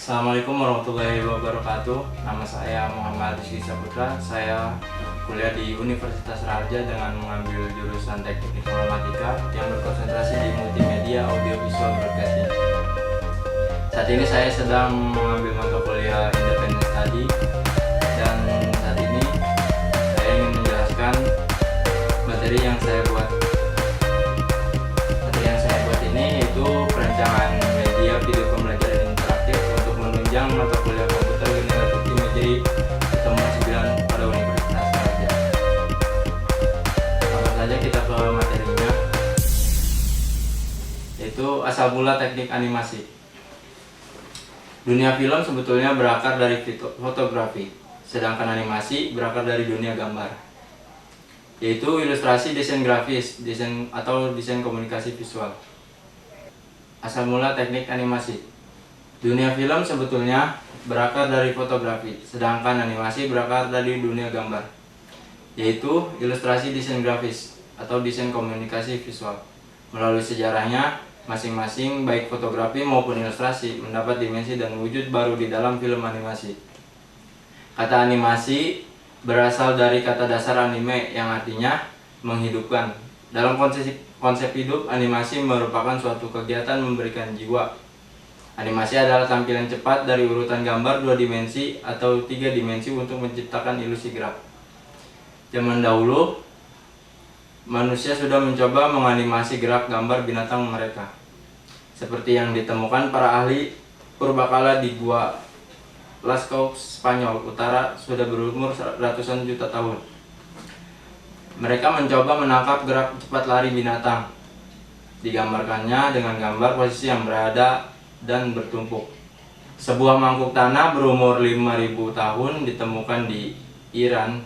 Assalamualaikum warahmatullahi wabarakatuh. Nama saya Muhammad Rizky Saputra. Saya kuliah di Universitas Raja dengan mengambil jurusan Teknik Informatika yang berkonsentrasi di Multimedia Audiovisual Broadcasting. Saat ini saya sedang mengambil mata kuliah Independent Study, dan saat ini saya ingin menjelaskan materi yang saya buat. Materi yang saya buat ini yaitu perancangan media video pembelajaran interaktif untuk menunjang mata kuliah komputer generatif imagery Ketemuan 9 pada Universitas Raja. Langsung saja kita ke materinya, yaitu asal mula teknik animasi. Dunia film sebetulnya berakar dari fotografi, sedangkan animasi berakar dari dunia gambar, yaitu ilustrasi, desain grafis, desain komunikasi visual. Asal mula teknik animasi. Dunia film sebetulnya berakar dari fotografi, sedangkan animasi berakar dari dunia gambar, yaitu ilustrasi, desain grafis, atau desain komunikasi visual. Melalui sejarahnya, masing-masing baik fotografi maupun ilustrasi mendapat dimensi dan wujud baru di dalam film animasi. Kata animasi berasal dari kata dasar anime yang artinya menghidupkan. Dalam konsep hidup, animasi merupakan suatu kegiatan memberikan jiwa. Animasi adalah tampilan cepat dari urutan gambar 2 dimensi atau 3 dimensi untuk menciptakan ilusi gerak. Zaman dahulu, manusia sudah mencoba menganimasi gerak gambar binatang mereka, seperti yang ditemukan para ahli purbakala di Gua Lascaux, Spanyol Utara sudah berumur ratusan juta tahun. Mereka mencoba menangkap gerak cepat lari binatang. Digambarkannya dengan gambar posisi yang berada dan bertumpuk. Sebuah mangkuk tanah berumur 5.000 tahun ditemukan di Iran,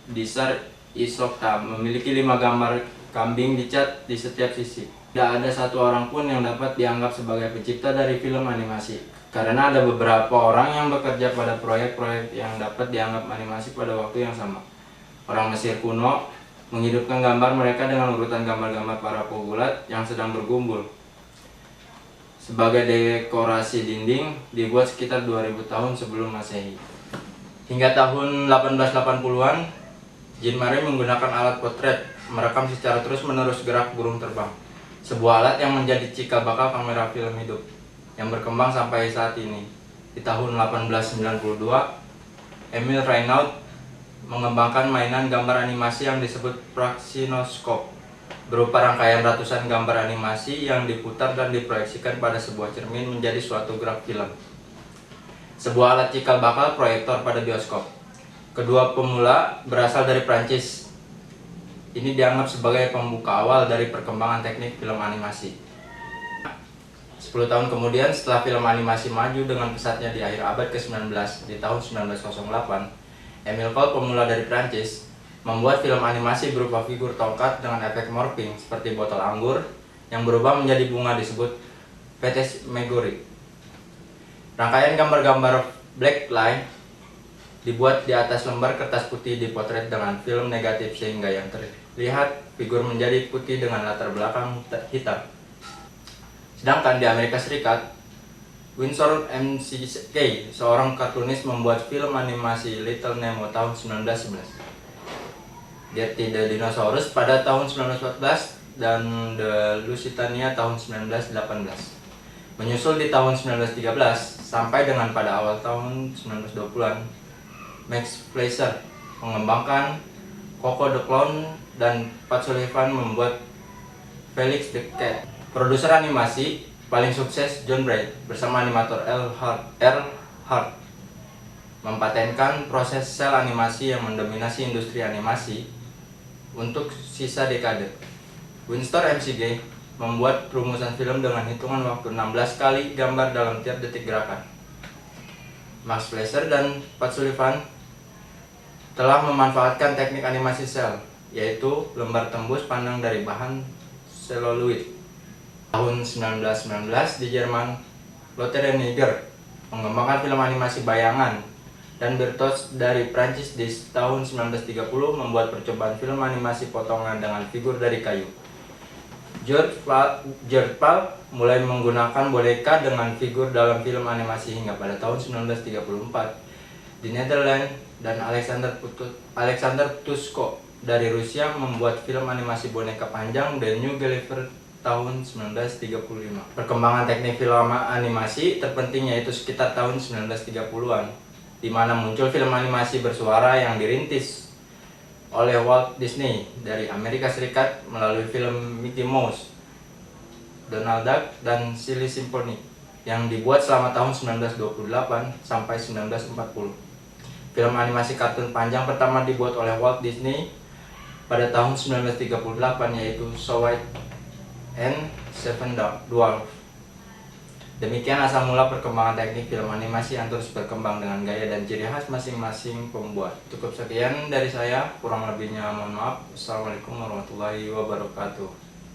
di Sar Isokta, memiliki 5 gambar kambing dicat di setiap sisi. Tidak ada satu orang pun yang dapat dianggap sebagai pencipta dari film animasi, karena ada beberapa orang yang bekerja pada proyek-proyek yang dapat dianggap animasi pada waktu yang sama. Orang Mesir kuno menghidupkan gambar mereka dengan urutan gambar-gambar para pegulat yang sedang bergumpul. Sebagai dekorasi dinding dibuat sekitar 2000 tahun sebelum Masehi. Hingga tahun 1880-an, Jean Marais menggunakan alat potret merekam secara terus-menerus gerak burung terbang, sebuah alat yang menjadi cikal bakal kamera film hidup yang berkembang sampai saat ini. Di tahun 1892, Emil Reynaud mengembangkan mainan gambar animasi yang disebut praxinoscope, berupa rangkaian ratusan gambar animasi yang diputar dan diproyeksikan pada sebuah cermin menjadi suatu gerak film. Sebuah alat cikal bakal proyektor pada bioskop. Kedua pemula berasal dari Prancis. Ini dianggap sebagai pembuka awal dari perkembangan teknik film animasi. 10 tahun kemudian, setelah film animasi maju dengan pesatnya di akhir abad ke-19, di tahun 1908, Emile Colt, pemula dari Prancis, membuat film animasi berupa figur tongkat dengan efek morphing seperti botol anggur yang berubah menjadi bunga disebut phantasmagorie. Rangkaian gambar-gambar blacklight dibuat di atas lembar kertas putih dipotret dengan film negatif sehingga yang terlihat figur menjadi putih dengan latar belakang hitam. Sedangkan di Amerika Serikat, Winsor McCay, seorang kartunis, membuat film animasi Little Nemo tahun 1911, Dirty the Dinosaurus pada tahun 1914, dan The Lusitania tahun 1918. Menyusul di tahun 1913 sampai dengan pada awal tahun 1920-an, Max Fleischer mengembangkan Coco the Clown, dan Pat Sullivan membuat Felix the Cat. Produser animasi paling sukses John Bright bersama animator Earl Hart mempatenkan proses sel animasi yang mendominasi industri animasi untuk sisa dekade. Winsor McCay membuat rumusan film dengan hitungan waktu 16 kali gambar dalam tiap detik gerakan. Max Fleischer dan Pat Sullivan telah memanfaatkan teknik animasi sel, yaitu lembar tembus pandang dari bahan seluloid. Tahun 1919 di Jerman, Lotte Reiniger mengembangkan film animasi bayangan, dan Berthoz dari Prancis di tahun 1930 membuat percobaan film animasi potongan dengan figur dari kayu. George Pal mulai menggunakan boneka dengan figur dalam film animasi hingga pada tahun 1934 di Netherlands, dan Alexander Tusko dari Rusia membuat film animasi boneka panjang The New Gulliver tahun 1935. Perkembangan teknik film animasi terpenting yaitu sekitar tahun 1930-an, di mana muncul film animasi bersuara yang dirintis oleh Walt Disney dari Amerika Serikat melalui film Mickey Mouse, Donald Duck, dan Silly Symphony yang dibuat selama tahun 1928 sampai 1940. Film animasi kartun panjang pertama dibuat oleh Walt Disney pada tahun 1938 yaitu Snow White and Seven Dwarfs. Demikian asal mula perkembangan teknik film animasi yang terus berkembang dengan gaya dan ciri khas masing-masing pembuat. Cukup sekian dari saya, kurang lebihnya mohon maaf. Assalamualaikum warahmatullahi wabarakatuh.